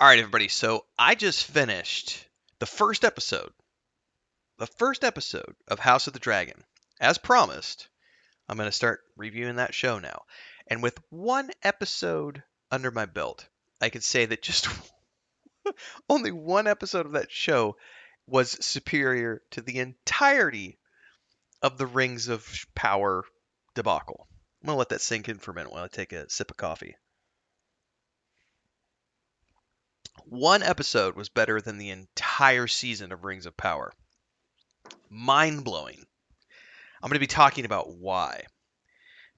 All right, everybody. So I just finished the first episode, of House of the Dragon. As promised, I'm going to start reviewing that show now. And with one episode under my belt, I can say that just only one episode of that show was superior to the entirety of the Rings of Power debacle. I'm going to let that sink in for a minute while I take a sip of coffee. One episode was better than the entire season of Rings of Power. Mind blowing. I'm going to be talking about why.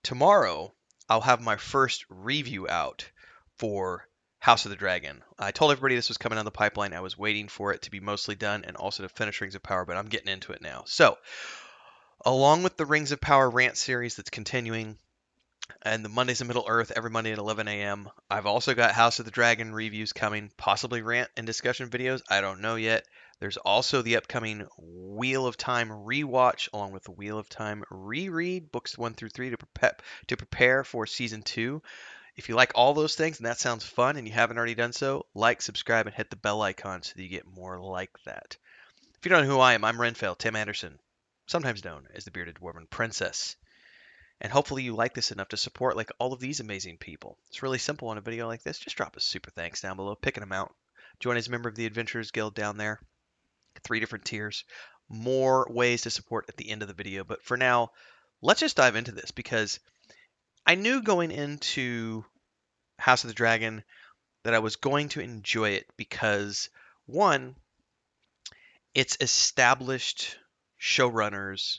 Tomorrow, I'll have my first review out for House of the Dragon. I told everybody this was coming down the pipeline. I was waiting for it to be mostly done and also to finish Rings of Power, but I'm getting into it now. So, along with the Rings of Power rant series that's continuing, and the Mondays in Middle Earth every Monday at 11 a.m. I've also got House of the Dragon reviews coming, possibly rant and discussion videos. I don't know yet. There's also the upcoming Wheel of Time rewatch, along with the Wheel of Time reread, books 1 through 3 to prepare for season 2. If you like all those things and that sounds fun and you haven't already done so, like, subscribe, and hit the bell icon so that you get more like that. If you don't know who I am, I'm Renfell, Tim Anderson, sometimes known as the Bearded Dwarven Princess. And hopefully you like this enough to support like all of these amazing people. It's really simple on a video like this. Just drop a super thanks down below, pick an amount. Join as a member of the Adventurers Guild down there. 3 different tiers. More ways to support at the end of the video. But for now, let's just dive into this because I knew going into House of the Dragon that I was going to enjoy it because, one, it's established showrunners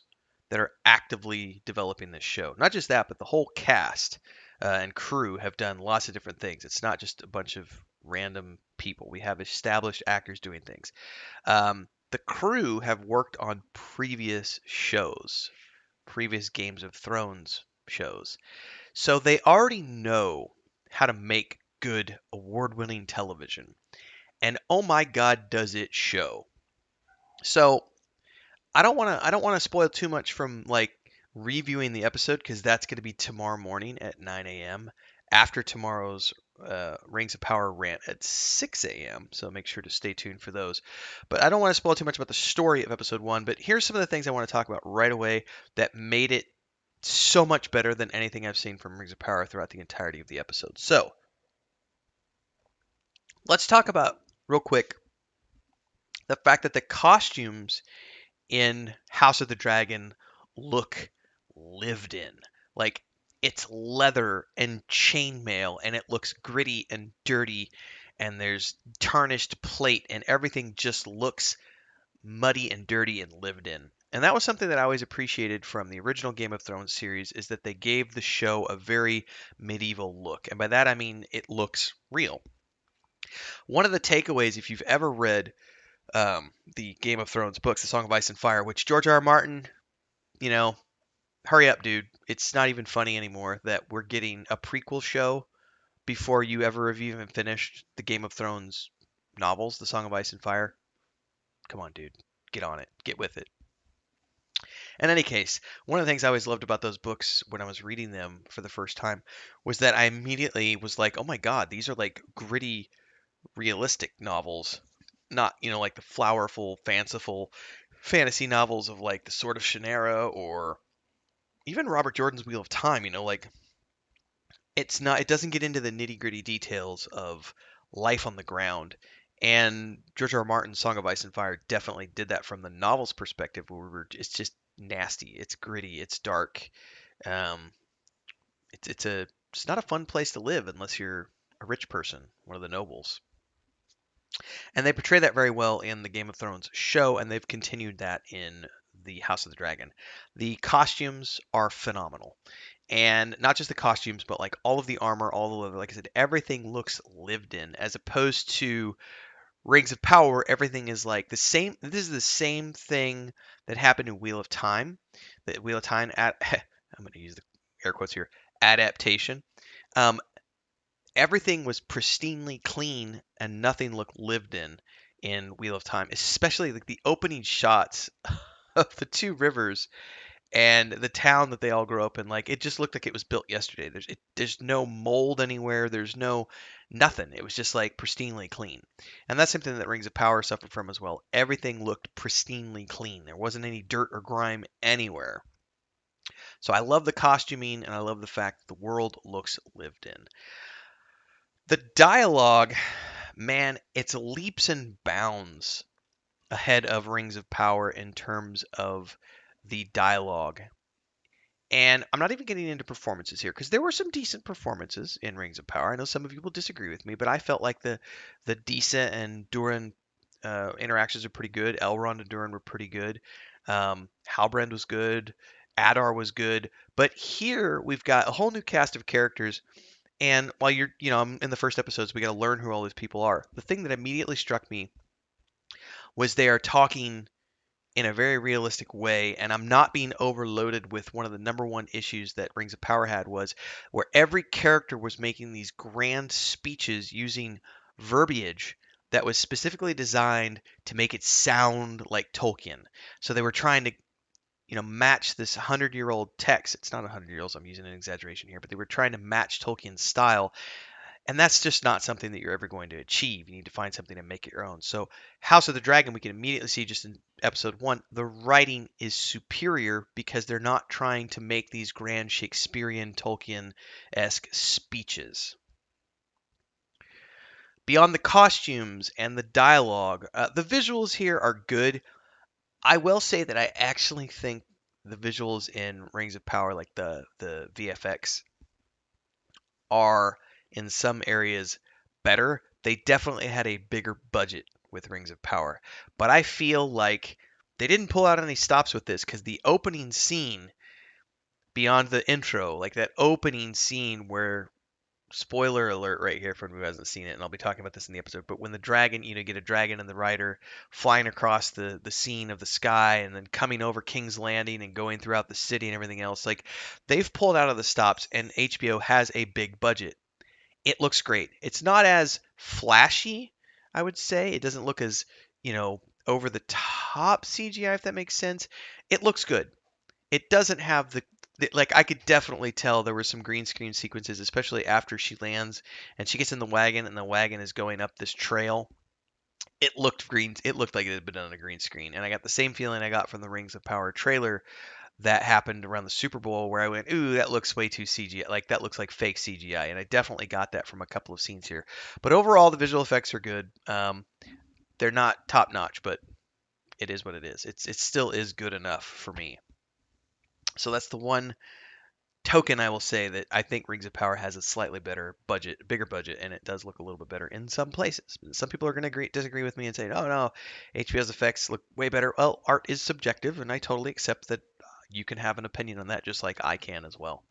that are actively developing this show. Not just that, but the whole cast and crew have done lots of different things. It's not just a bunch of random people. We have established actors doing things. The crew have worked on previous shows, previous Games of Thrones shows. So they already know how to make good award-winning television. And oh my God, does it show. So I don't want to spoil too much from like reviewing the episode because that's going to be tomorrow morning at 9 a.m. after tomorrow's Rings of Power rant at 6 a.m. So make sure to stay tuned for those. But I don't want to spoil too much about the story of episode 1, but here's some of the things I want to talk about right away that made it so much better than anything I've seen from Rings of Power throughout the entirety of the episode. So, let's talk about real quick the fact that the costumes in House of the Dragon look lived in. Like it's leather and chainmail and it looks gritty and dirty and there's tarnished plate and everything just looks muddy and dirty and lived in. And that was something that I always appreciated from the original Game of Thrones series is that they gave the show a very medieval look. And by that I mean it looks real. One of the takeaways if you've ever read the Game of Thrones books, The Song of Ice and Fire, which George R. R. Martin, you know, hurry up, dude. It's not even funny anymore that we're getting a prequel show before you ever have even finished the Game of Thrones novels, The Song of Ice and Fire. Come on, dude. Get on it. Get with it. In any case, one of the things I always loved about those books when I was reading them for the first time was that I immediately was like, oh my God, these are like gritty, realistic novels. Not, like the flowerful, fanciful fantasy novels of like The Sword of Shannara or even Robert Jordan's Wheel of Time, like it doesn't get into the nitty-gritty details of life on the ground. And George R. R. Martin's Song of Ice and Fire definitely did that from the novel's perspective, where it's just nasty, it's gritty, it's dark. Um, it's not a fun place to live unless you're a rich person, one of the nobles. And they portray that very well in the Game of Thrones show, and they've continued that in the House of the Dragon. The costumes are phenomenal. And not just the costumes, but like all of the armor, all the leather, like I said, everything looks lived in, as opposed to Rings of Power, everything is like the same. This is the same thing that happened in Wheel of Time. The Wheel of Time at I'm going to use the air quotes here, adaptation. Um, Everything was pristinely clean and nothing looked lived in Wheel of Time, especially like the opening shots of the two rivers And the town that they all grew up in, like it just looked like it was built yesterday. There's no mold anywhere. There's no nothing. It was just like pristinely clean. And that's something that Rings of Power suffered from as well. Everything looked pristinely clean. There wasn't any dirt or grime anywhere. So I love the costuming and I love the fact that the world looks lived in. The dialogue, man, it's leaps and bounds ahead of Rings of Power in terms of the dialogue. And I'm not even getting into performances here because there were some decent performances in Rings of Power. I know some of you will disagree with me, but I felt like the Disa and Durin interactions are pretty good. Elrond and Durin were pretty good. Halbrand was good. Adar was good. But here we've got a whole new cast of characters. And while I'm in the first episodes, we got to learn who all these people are. The thing that immediately struck me was they are talking in a very realistic way, and I'm not being overloaded with one of the number one issues that Rings of Power had was where every character was making these grand speeches using verbiage that was specifically designed to make it sound like Tolkien. So they were trying to match this 100-year-old text. It's not 100 years old, I'm using an exaggeration here, but they were trying to match Tolkien's style, and that's just not something that you're ever going to achieve. You need to find something to make it your own. So, House of the Dragon, we can immediately see just in episode 1, the writing is superior because they're not trying to make these grand Shakespearean, Tolkien-esque speeches. Beyond the costumes and the dialogue, the visuals here are good. I will say that I actually think the visuals in Rings of Power, like the VFX, are in some areas better. They definitely had a bigger budget with Rings of Power, but I feel like they didn't pull out any stops with this because the opening scene beyond the intro, like that opening scene where spoiler alert right here for anyone who hasn't seen it, and I'll be talking about this in the episode, but when the dragon, get a dragon and the rider flying across the scene of the sky and then coming over King's Landing and going throughout the city and everything else, like they've pulled out of the stops and HBO has a big budget. It looks great. It's not as flashy, I would say. It doesn't look as, over the top CGI, if that makes sense. It looks good. It doesn't have like I could definitely tell there were some green screen sequences, especially after she lands and she gets in the wagon and the wagon is going up this trail. It looked green. It looked like it had been done on a green screen, and I got the same feeling I got from the Rings of Power trailer that happened around the Super Bowl where I went, ooh, that looks way too CGI. Like that looks like fake CGI, and I definitely got that from a couple of scenes here. But overall, the visual effects are good. They're not top notch, but it is what it is. It still is good enough for me. So that's the one token I will say that I think Rings of Power has a slightly better budget, bigger budget, and it does look a little bit better in some places. Some people are going to disagree with me and say, "Oh no, HBO's effects look way better." Well, art is subjective, and I totally accept that you can have an opinion on that just like I can as well.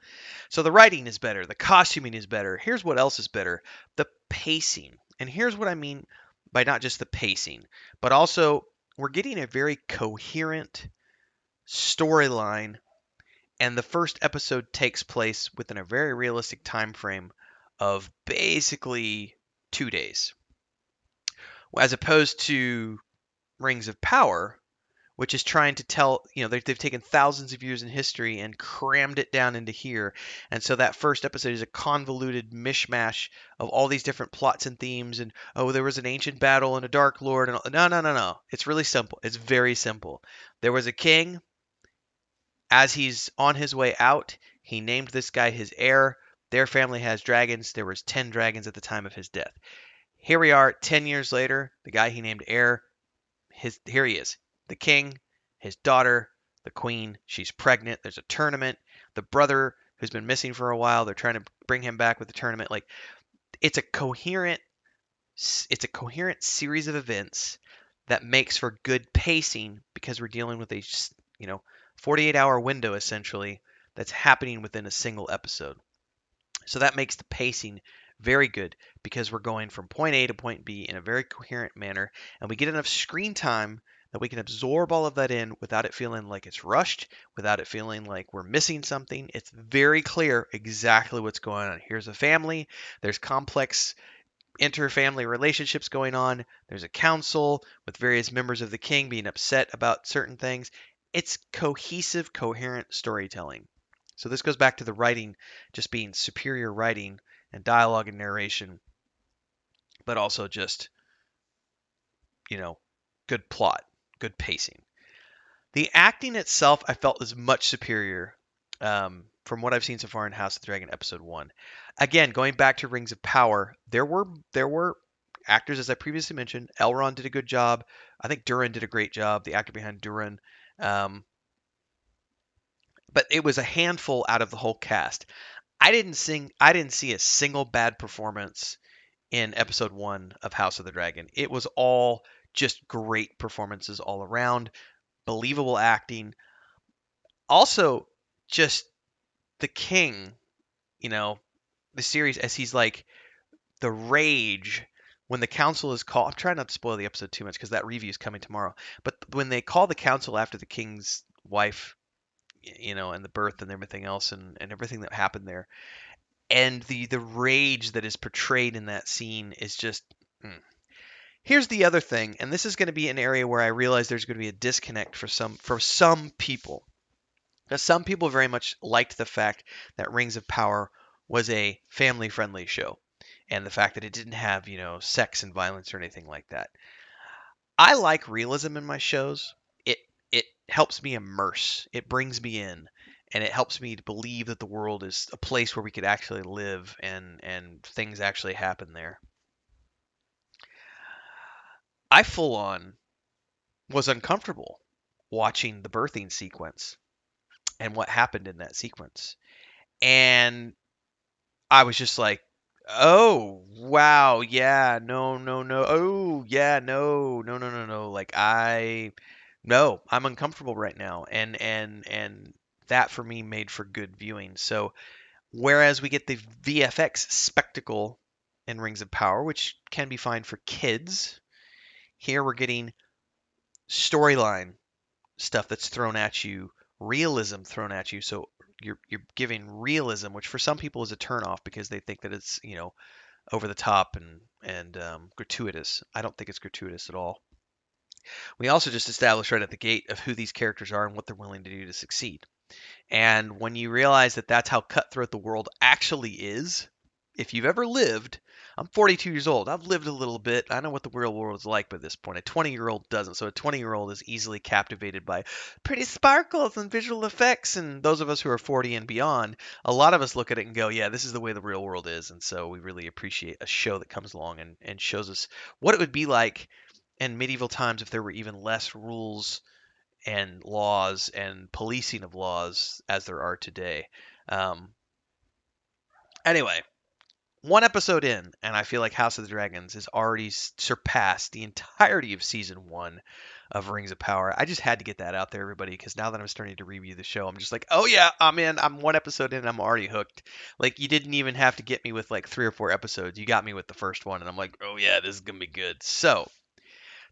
So the writing is better, the costuming is better. Here's what else is better: the pacing. And here's what I mean by not just the pacing, but also we're getting a very coherent storyline, and the first episode takes place within a very realistic time frame of basically 2 days, as opposed to Rings of Power, which is trying to tell, they've taken thousands of years in history and crammed it down into here. And so that first episode is a convoluted mishmash of all these different plots and themes. And, oh, there was an ancient battle and a Dark Lord. And no, no, no, no. It's really simple. It's very simple. There was a king. As he's on his way out, he named this guy his heir. Their family has dragons. There was 10 dragons at the time of his death. Here we are 10 years later. The guy he named heir, here he is. The king, his daughter, the queen, she's pregnant. There's a tournament. The brother who's been missing for a while, they're trying to bring him back with the tournament. Like it's a coherent series of events that makes for good pacing because we're dealing with a 48-hour window essentially that's happening within a single episode. So that makes the pacing very good because we're going from point A to point B in a very coherent manner, and we get enough screen time that we can absorb all of that in without it feeling like it's rushed, without it feeling like we're missing something. It's very clear exactly what's going on. Here's a family, there's complex inter-family relationships going on, there's a council with various members of the king being upset about certain things. it's cohesive, coherent storytelling. So this goes back to the writing just being superior writing and dialogue and narration, but also just, you know, good plot, good pacing. The acting itself, I felt, is much superior from what I've seen so far in House of the Dragon Episode One. Again, going back to Rings of Power, there were actors, as I previously mentioned. Elrond did a good job. I think Durin did a great job. The actor behind Durin, um, but it was a handful out of the whole cast. I didn't see a single bad performance in Episode One of House of the Dragon. It was all just great performances all around, believable acting. Also, just the king, you know, the series as he's like the rage when the council is called. I'm trying not to spoil the episode too much because that review is coming tomorrow. But when they call the council after the king's wife, and the birth and everything else and everything that happened there, and the rage that is portrayed in that scene is just. Here's the other thing, and this is going to be an area where I realize there's going to be a disconnect for some people. Because some people very much liked the fact that Rings of Power was a family-friendly show, and the fact that it didn't have, sex and violence or anything like that. I like realism in my shows. It helps me immerse. It brings me in, and it helps me to believe that the world is a place where we could actually live and things actually happen there. I full on was uncomfortable watching the birthing sequence and what happened in that sequence. And I was just like, "Oh, wow. Yeah. No, no, no. Oh, yeah. No. No, no, no, no. Like no, I'm uncomfortable right now." And that for me made for good viewing. So, whereas we get the VFX spectacle in Rings of Power, which can be fine for kids, here we're getting storyline stuff that's thrown at you, realism thrown at you. So you're giving realism, which for some people is a turnoff because they think that it's over the top and gratuitous. I don't think it's gratuitous at all. We also just established right at the gate of who these characters are and what they're willing to do to succeed. And when you realize that that's how cutthroat the world actually is, if you've ever lived, I'm 42 years old. I've lived a little bit. I know what the real world is like by this point. A 20-year-old doesn't. So a 20-year-old is easily captivated by pretty sparkles and visual effects. And those of us who are 40 and beyond, a lot of us look at it and go, yeah, this is the way the real world is. And so we really appreciate a show that comes along and shows us what it would be like in medieval times if there were even less rules and laws and policing of laws as there are today. Um, anyway, one episode in, and I feel like House of the Dragons has already surpassed the entirety of season one of Rings of Power. I just had to get that out there, everybody, because now that I'm starting to review the show, I'm just like, oh yeah, I'm in. I'm one episode in, and I'm already hooked. Like you didn't even have to get me with like 3 or 4 episodes. You got me with the first one, and I'm like, oh yeah, this is gonna be good. So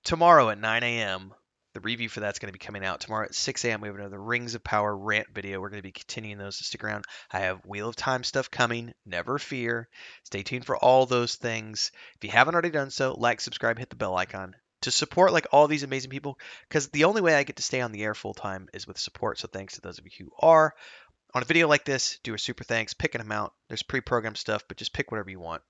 tomorrow at 9 a.m. The review for that's going to be coming out tomorrow at 6 a.m. We have another Rings of Power rant video. We're going to be continuing those to stick around. I have Wheel of Time stuff coming. Never fear. Stay tuned for all those things. If you haven't already done so, like, subscribe, hit the bell icon to support like all these amazing people. Because the only way I get to stay on the air full time is with support. So thanks to those of you who are on a video like this. Do a super thanks. Pick an amount. There's pre-programmed stuff, but just pick whatever you want.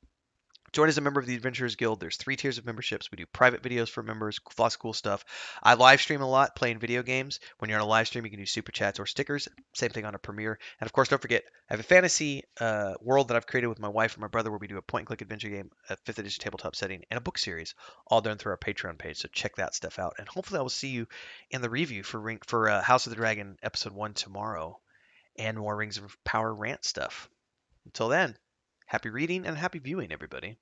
Join as a member of the Adventurers Guild. There's 3 tiers of memberships. We do private videos for members, lots of cool stuff. I live stream a lot playing video games. When you're on a live stream, you can do super chats or stickers. Same thing on a Premiere. And of course, don't forget, I have a fantasy world that I've created with my wife and my brother where we do a point and click adventure game, a 5th edition tabletop setting, and a book series, all done through our Patreon page. So check that stuff out. And hopefully, I will see you in the review for House of the Dragon Episode 1 tomorrow and more Rings of Power rant stuff. Until then, happy reading and happy viewing, everybody.